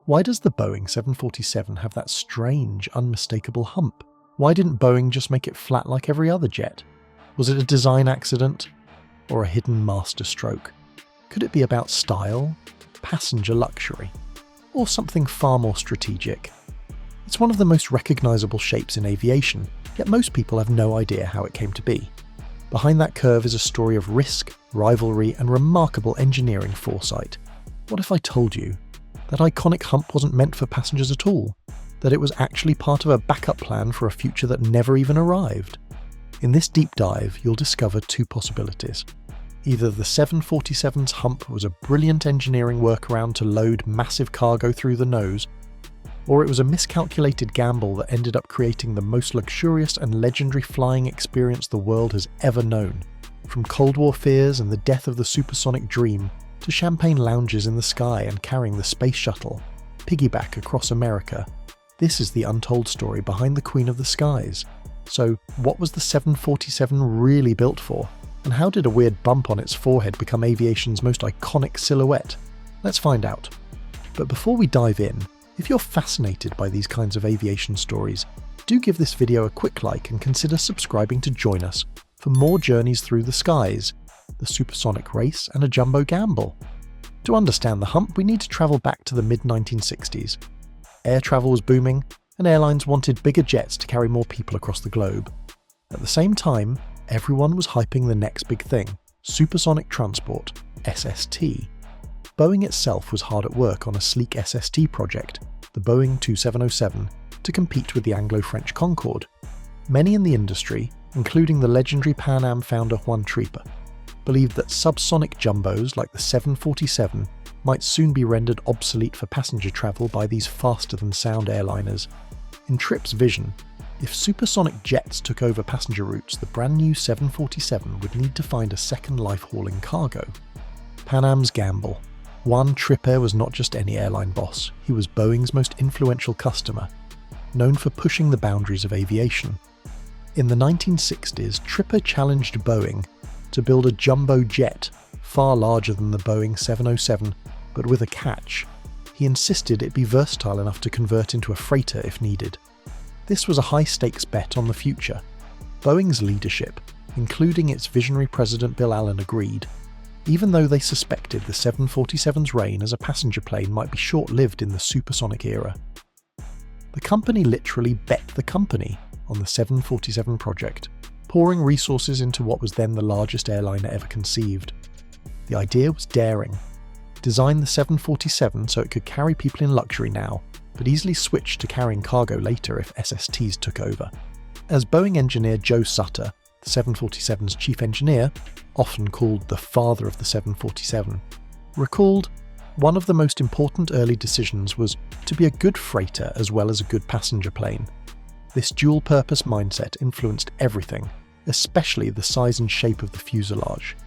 Why does the Boeing 747 have that strange, unmistakable hump? Why didn't Boeing just make it flat like every other jet? Was it a design accident? Or a hidden masterstroke? Could it be about style, passenger luxury, or something far more strategic? It's one of the most recognisable shapes in aviation, yet most people have no idea how it came to be. Behind that curve is a story of risk, rivalry, and remarkable engineering foresight. What if I told you that iconic hump wasn't meant for passengers at all? That it was actually part of a backup plan for a future that never even arrived? In this deep dive, you'll discover two possibilities. Either the 747's hump was a brilliant engineering workaround to load massive cargo through the nose, or it was a miscalculated gamble that ended up creating the most luxurious and legendary flying experience the world has ever known. From Cold War fears and the death of the supersonic dream, to champagne lounges in the sky and carrying the space shuttle, piggyback across America. This is the untold story behind the Queen of the Skies. So, what was the 747 really built for? And how did a weird bump on its forehead become aviation's most iconic silhouette? Let's find out. But before we dive in, if you're fascinated by these kinds of aviation stories, do give this video a quick like and consider subscribing to join us for more journeys through the skies, the supersonic race, and a jumbo gamble. To understand the hump, we need to travel back to the mid-1960s. Air travel was booming, and airlines wanted bigger jets to carry more people across the globe. At the same time, everyone was hyping the next big thing, supersonic transport, SST. Boeing itself was hard at work on a sleek SST project, the Boeing 2707, to compete with the Anglo-French Concorde. Many in the industry, including the legendary Pan Am founder Juan Trippe, believed that subsonic jumbos like the 747 might soon be rendered obsolete for passenger travel by these faster-than-sound airliners. In Trippe's vision, if supersonic jets took over passenger routes, the brand new 747 would need to find a second life hauling cargo. Pan Am's gamble. Juan Trippe was not just any airline boss, he was Boeing's most influential customer, known for pushing the boundaries of aviation. In the 1960s, Trippe challenged Boeing to build a jumbo jet, far larger than the Boeing 707, but with a catch. He insisted it be versatile enough to convert into a freighter if needed. This was a high-stakes bet on the future. Boeing's leadership, including its visionary president Bill Allen, agreed, even though they suspected the 747's reign as a passenger plane might be short-lived in the supersonic era. The company literally bet the company on the 747 project, pouring resources into what was then the largest airliner ever conceived. The idea was daring. Design the 747 so it could carry people in luxury now, but easily switch to carrying cargo later if SSTs took over. As Boeing engineer Joe Sutter, the 747's chief engineer, often called the father of the 747, recalled, one of the most important early decisions was to be a good freighter as well as a good passenger plane. This dual-purpose mindset influenced everything, especially the size and shape of the fuselage.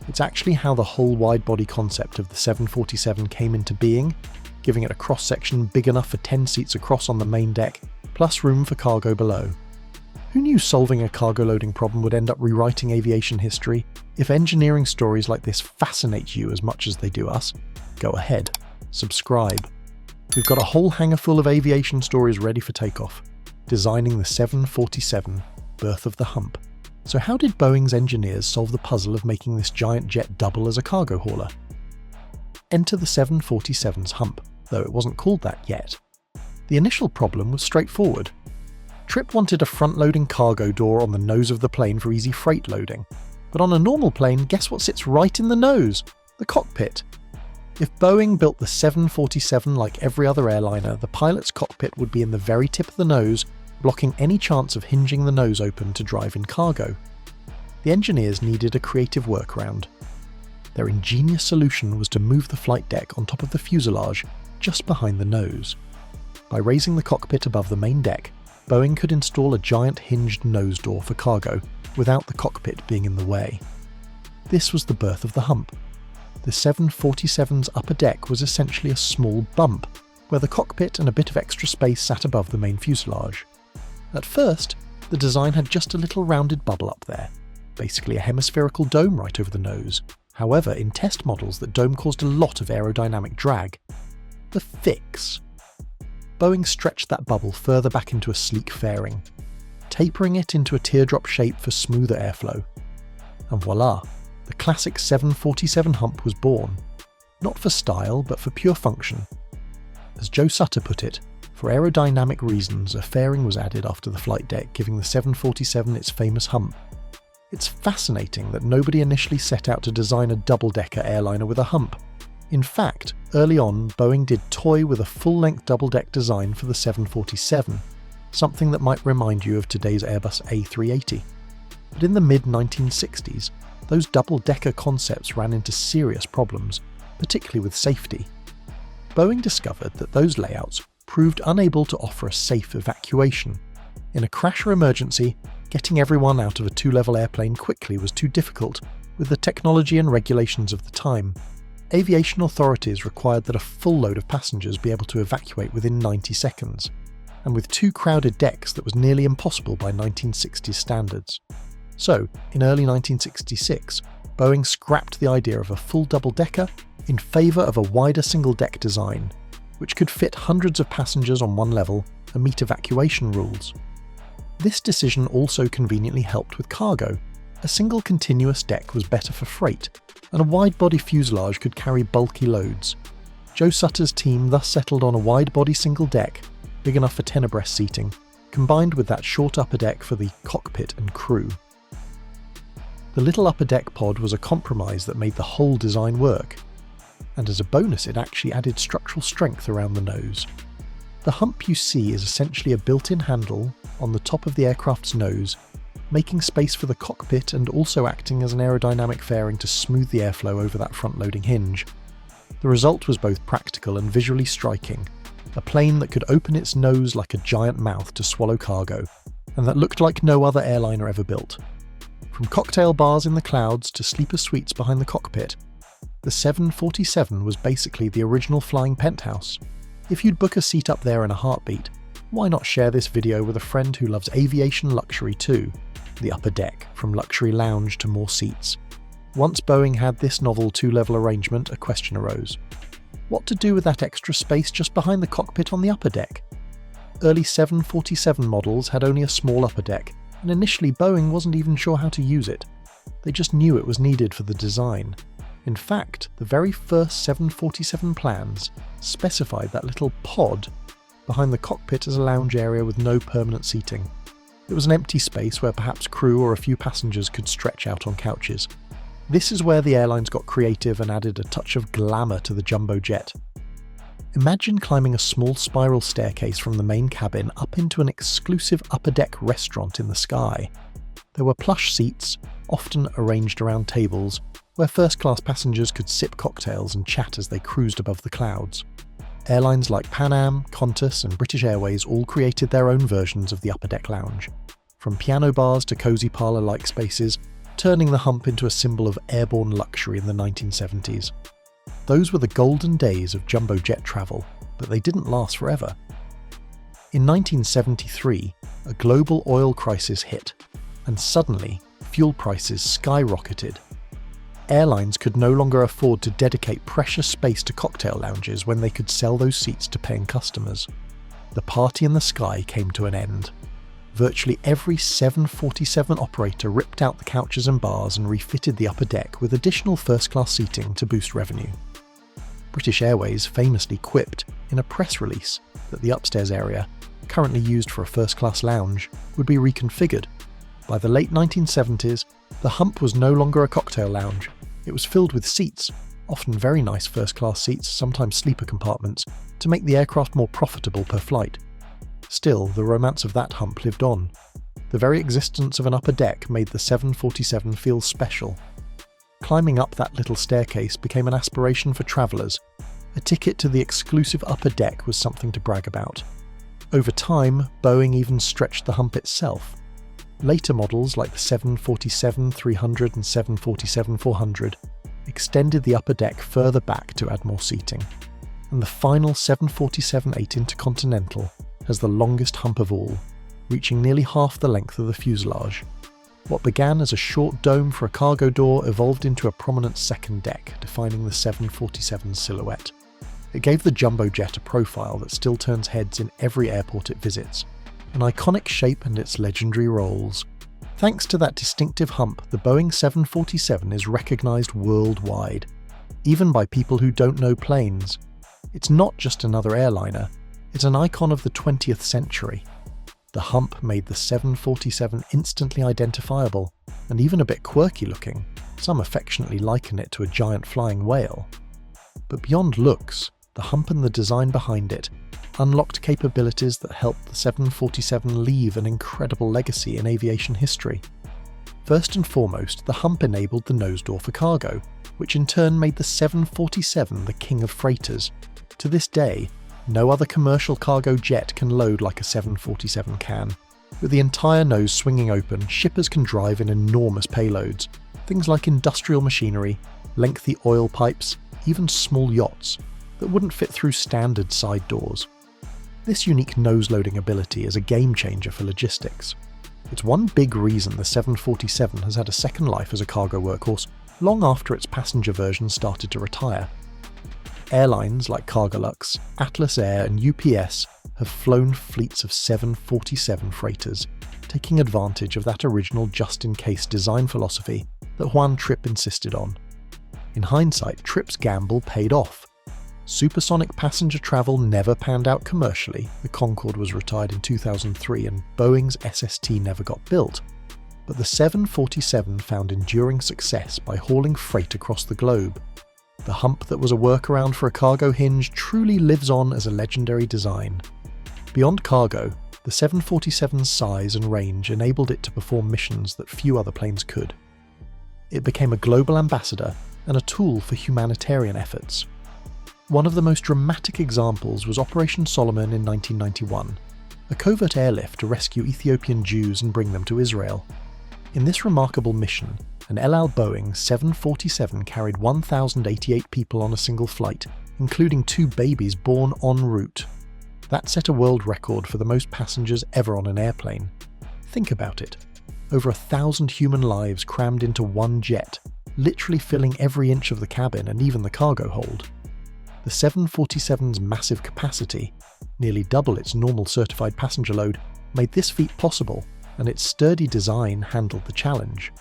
It's actually how the whole wide-body concept of the 747 came into being, giving it a cross-section big enough for 10 seats across on the main deck, plus room for cargo below. Who knew solving a cargo loading problem would end up rewriting aviation history? If engineering stories like this fascinate you as much as they do us, go ahead, subscribe. We've got a whole hangar full of aviation stories ready for takeoff, designing the 747, birth of the hump. So how did Boeing's engineers solve the puzzle of making this giant jet double as a cargo hauler? Enter the 747's hump, though it wasn't called that yet. The initial problem was straightforward. Trippe wanted a front-loading cargo door on the nose of the plane for easy freight loading. But on a normal plane, guess what sits right in the nose? The cockpit. If Boeing built the 747 like every other airliner, the pilot's cockpit would be in the very tip of the nose, blocking any chance of hinging the nose open to drive in cargo. The engineers needed a creative workaround. Their ingenious solution was to move the flight deck on top of the fuselage, just behind the nose. By raising the cockpit above the main deck, Boeing could install a giant hinged nose door for cargo, without the cockpit being in the way. This was the birth of the hump. The 747's upper deck was essentially a small bump, where the cockpit and a bit of extra space sat above the main fuselage. At first, the design had just a little rounded bubble up there, basically a hemispherical dome right over the nose. However, in test models, that dome caused a lot of aerodynamic drag. The fix Boeing stretched that bubble further back into a sleek fairing, tapering it into a teardrop shape for smoother airflow. And voila, the classic 747 hump was born, not for style but for pure function. As Joe Sutter put it, for aerodynamic reasons, a fairing was added after the flight deck, giving the 747 its famous hump. It's fascinating that nobody initially set out to design a double-decker airliner with a hump. In fact, early on, Boeing did toy with a full-length double-deck design for the 747, something that might remind you of today's Airbus A380. But in the mid-1960s, those double-decker concepts ran into serious problems, particularly with safety. Boeing discovered that those layouts proved unable to offer a safe evacuation. In a crash or emergency, getting everyone out of a two-level airplane quickly was too difficult with the technology and regulations of the time. Aviation authorities required that a full load of passengers be able to evacuate within 90 seconds, and with two crowded decks that was nearly impossible by 1960s standards. So, in early 1966, Boeing scrapped the idea of a full double-decker in favour of a wider single-deck design, which could fit hundreds of passengers on one level and meet evacuation rules. This decision also conveniently helped with cargo. A single continuous deck was better for freight, and a wide-body fuselage could carry bulky loads. Joe Sutter's team thus settled on a wide-body single deck, big enough for 10 abreast seating, combined with that short upper deck for the cockpit and crew. The little upper deck pod was a compromise that made the whole design work, and as a bonus it actually added structural strength around the nose. The hump you see is essentially a built-in handle on the top of the aircraft's nose, making space for the cockpit and also acting as an aerodynamic fairing to smooth the airflow over that front-loading hinge. The result was both practical and visually striking, a plane that could open its nose like a giant mouth to swallow cargo, and that looked like no other airliner ever built. From cocktail bars in the clouds to sleeper suites behind the cockpit, the 747 was basically the original flying penthouse. If you'd book a seat up there in a heartbeat, why not share this video with a friend who loves aviation luxury too? The upper deck, from luxury lounge to more seats. Once Boeing had this novel two-level arrangement, a question arose. What to do with that extra space just behind the cockpit on the upper deck? Early 747 models had only a small upper deck, and initially Boeing wasn't even sure how to use it. They just knew it was needed for the design. In fact, the very first 747 plans specified that little pod behind the cockpit as a lounge area with no permanent seating. It was an empty space where perhaps crew or a few passengers could stretch out on couches. This is where the airlines got creative and added a touch of glamour to the jumbujet. Imagine climbing a small spiral staircase from the main cabin up into an exclusive upper deck restaurant in the sky. There were plush seats, often arranged around tables, where first-class passengers could sip cocktails and chat as they cruised above the clouds. Airlines like Pan Am, Qantas and British Airways all created their own versions of the upper deck lounge, from piano bars to cosy parlour-like spaces, turning the hump into a symbol of airborne luxury in the 1970s. Those were the golden days of jumbojet travel, but they didn't last forever. In 1973, a global oil crisis hit, and suddenly fuel prices skyrocketed. Airlines could no longer afford to dedicate precious space to cocktail lounges when they could sell those seats to paying customers. The party in the sky came to an end. Virtually every 747 operator ripped out the couches and bars and refitted the upper deck with additional first-class seating to boost revenue. British Airways famously quipped in a press release that the upstairs area, currently used for a first-class lounge, would be reconfigured. By the late 1970s, the hump was no longer a cocktail lounge. It was filled with seats, often very nice first-class seats, sometimes sleeper compartments, to make the aircraft more profitable per flight. Still, the romance of that hump lived on. The very existence of an upper deck made the 747 feel special. Climbing up that little staircase became an aspiration for travellers. A ticket to the exclusive upper deck was something to brag about. Over time, Boeing even stretched the hump itself. Later models like the 747-300 and 747-400 extended the upper deck further back to add more seating. And the final 747-8 Intercontinental has the longest hump of all, reaching nearly half the length of the fuselage. What began as a short dome for a cargo door evolved into a prominent second deck, defining the 747 silhouette. It gave the jumbojet a profile that still turns heads in every airport it visits, an iconic shape and its legendary rolls. Thanks to that distinctive hump, the Boeing 747 is recognised worldwide, even by people who don't know planes. It's not just another airliner, it's an icon of the 20th century. The hump made the 747 instantly identifiable, and even a bit quirky looking. Some affectionately liken it to a giant flying whale. But beyond looks, the hump and the design behind it unlocked capabilities that helped the 747 leave an incredible legacy in aviation history. First and foremost, the hump enabled the nose door for cargo, which in turn made the 747 the king of freighters. To this day, no other commercial cargo jet can load like a 747 can. With the entire nose swinging open, shippers can drive in enormous payloads, things like industrial machinery, lengthy oil pipes, even small yachts, that wouldn't fit through standard side doors. This unique nose-loading ability is a game-changer for logistics. It's one big reason the 747 has had a second life as a cargo workhorse long after its passenger version started to retire. Airlines like Cargolux, Atlas Air and UPS have flown fleets of 747 freighters, taking advantage of that original just-in-case design philosophy that Juan Trippe insisted on. In hindsight, Trippe's gamble paid off. Supersonic passenger travel never panned out commercially. The Concorde was retired in 2003 and Boeing's SST never got built. But the 747 found enduring success by hauling freight across the globe. The hump that was a workaround for a cargo hinge truly lives on as a legendary design. Beyond cargo, the 747's size and range enabled it to perform missions that few other planes could. It became a global ambassador and a tool for humanitarian efforts. One of the most dramatic examples was Operation Solomon in 1991, a covert airlift to rescue Ethiopian Jews and bring them to Israel. In this remarkable mission, an El Al Boeing 747 carried 1,088 people on a single flight, including 2 babies born en route. That set a world record for the most passengers ever on an airplane. Think about it. Over 1,000 human lives crammed into one jet, literally filling every inch of the cabin and even the cargo hold. The 747's massive capacity, nearly double its normal certified passenger load, made this feat possible, and its sturdy design handled the challenge.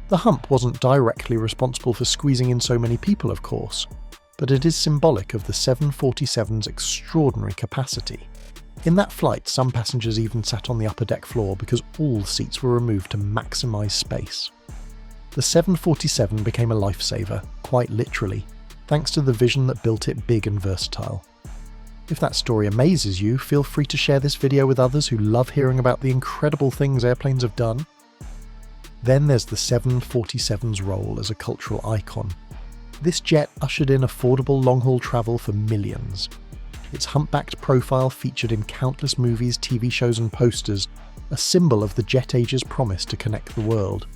The hump wasn't directly responsible for squeezing in so many people, of course, but it is symbolic of the 747's extraordinary capacity. In that flight, some passengers even sat on the upper deck floor because all seats were removed to maximise space. The 747 became a lifesaver, quite literally, thanks to the vision that built it big and versatile. If that story amazes you, feel free to share this video with others who love hearing about the incredible things airplanes have done. Then there's the 747's role as a cultural icon. This jet ushered in affordable long-haul travel for millions. Its humpbacked profile featured in countless movies, TV shows and posters, a symbol of the jet age's promise to connect the world.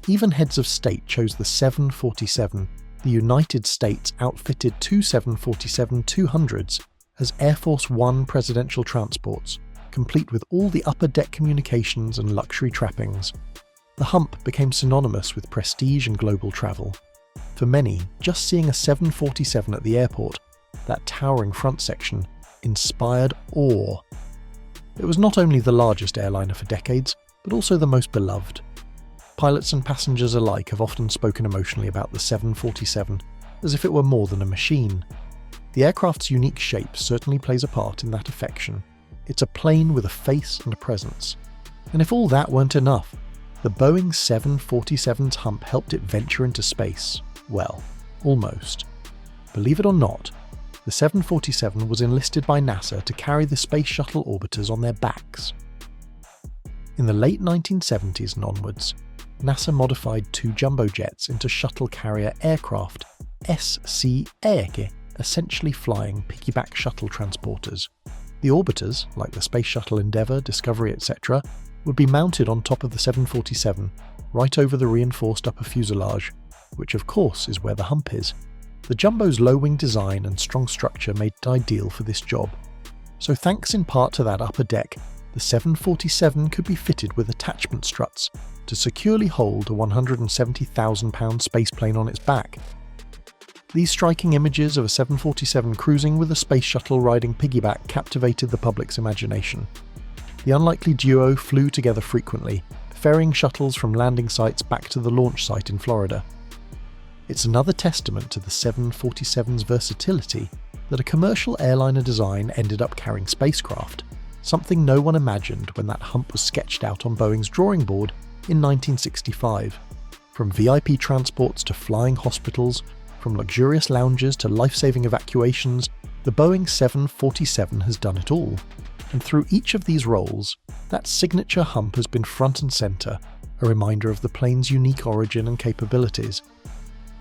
Even heads of state chose the 747. The United States outfitted 2 747-200s as Air Force One presidential transports, complete with all the upper deck communications and luxury trappings. The hump became synonymous with prestige and global travel. For many, just seeing a 747 at the airport, that towering front section, inspired awe. It was not only the largest airliner for decades, but also the most beloved. Pilots and passengers alike have often spoken emotionally about the 747, as if it were more than a machine. The aircraft's unique shape certainly plays a part in that affection. It's a plane with a face and a presence. And if all that weren't enough, the Boeing 747's hump helped it venture into space. Well, almost. Believe it or not, the 747 was enlisted by NASA to carry the space shuttle orbiters on their backs. In the late 1970s and onwards, NASA modified 2 jumbojets into shuttle carrier aircraft, SC-Eke, essentially flying piggyback shuttle transporters. The orbiters, like the Space Shuttle Endeavour, Discovery, etc., would be mounted on top of the 747, right over the reinforced upper fuselage, which of course is where the hump is. The jumbo's low-wing design and strong structure made it ideal for this job. So thanks in part to that upper deck, the 747 could be fitted with attachment struts to securely hold a 170,000-pound spaceplane on its back. These striking images of a 747 cruising with a space shuttle riding piggyback captivated the public's imagination. The unlikely duo flew together frequently, ferrying shuttles from landing sites back to the launch site in Florida. It's another testament to the 747's versatility that a commercial airliner design ended up carrying spacecraft, something no one imagined when that hump was sketched out on Boeing's drawing board in 1965. From VIP transports to flying hospitals, from luxurious lounges to life-saving evacuations, the Boeing 747 has done it all. And through each of these roles, that signature hump has been front and centre, a reminder of the plane's unique origin and capabilities.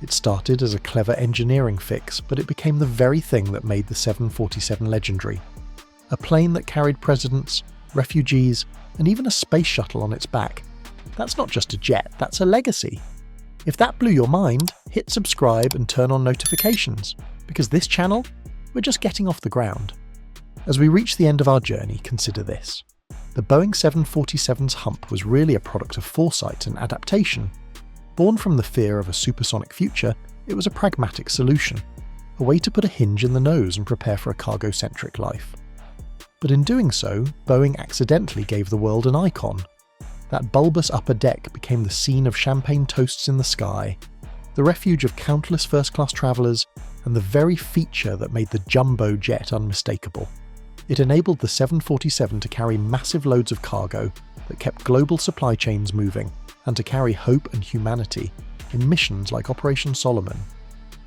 It started as a clever engineering fix, but it became the very thing that made the 747 legendary. A plane that carried presidents, refugees, and even a space shuttle on its back. That's not just a jet, that's a legacy. If that blew your mind, hit subscribe and turn on notifications, because this channel, we're just getting off the ground. As we reach the end of our journey, consider this. The Boeing 747's hump was really a product of foresight and adaptation. Born from the fear of a supersonic future, it was a pragmatic solution, a way to put a hinge in the nose and prepare for a cargo-centric life. But in doing so, Boeing accidentally gave the world an icon. That bulbous upper deck became the scene of champagne toasts in the sky, the refuge of countless first-class travellers, and the very feature that made the jumbujet unmistakable. It enabled the 747 to carry massive loads of cargo that kept global supply chains moving, and to carry hope and humanity in missions like Operation Solomon.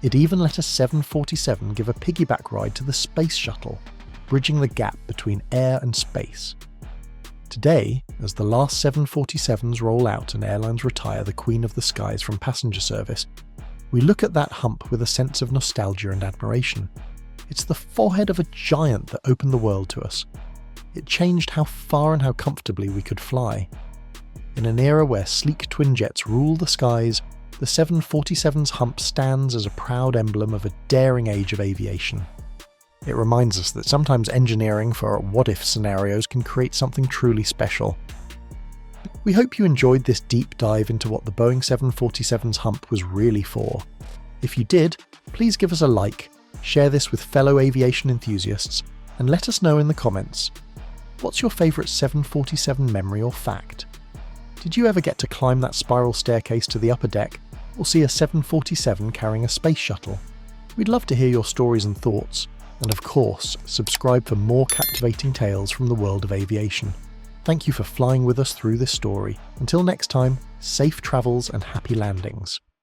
It even let a 747 give a piggyback ride to the space shuttle, bridging the gap between air and space. Today, as the last 747s roll out and airlines retire the Queen of the Skies from passenger service, we look at that hump with a sense of nostalgia and admiration. It's the forehead of a giant that opened the world to us. It changed how far and how comfortably we could fly. In an era where sleek twin jets rule the skies, the 747's hump stands as a proud emblem of a daring age of aviation. It reminds us that sometimes engineering for what-if scenarios can create something truly special. We hope you enjoyed this deep dive into what the Boeing 747's hump was really for. If you did, please give us a like, share this with fellow aviation enthusiasts, and let us know in the comments. What's your favourite 747 memory or fact? Did you ever get to climb that spiral staircase to the upper deck, or see a 747 carrying a space shuttle? We'd love to hear your stories and thoughts. And of course, subscribe for more captivating tales from the world of aviation. Thank you for flying with us through this story. Until next time, safe travels and happy landings.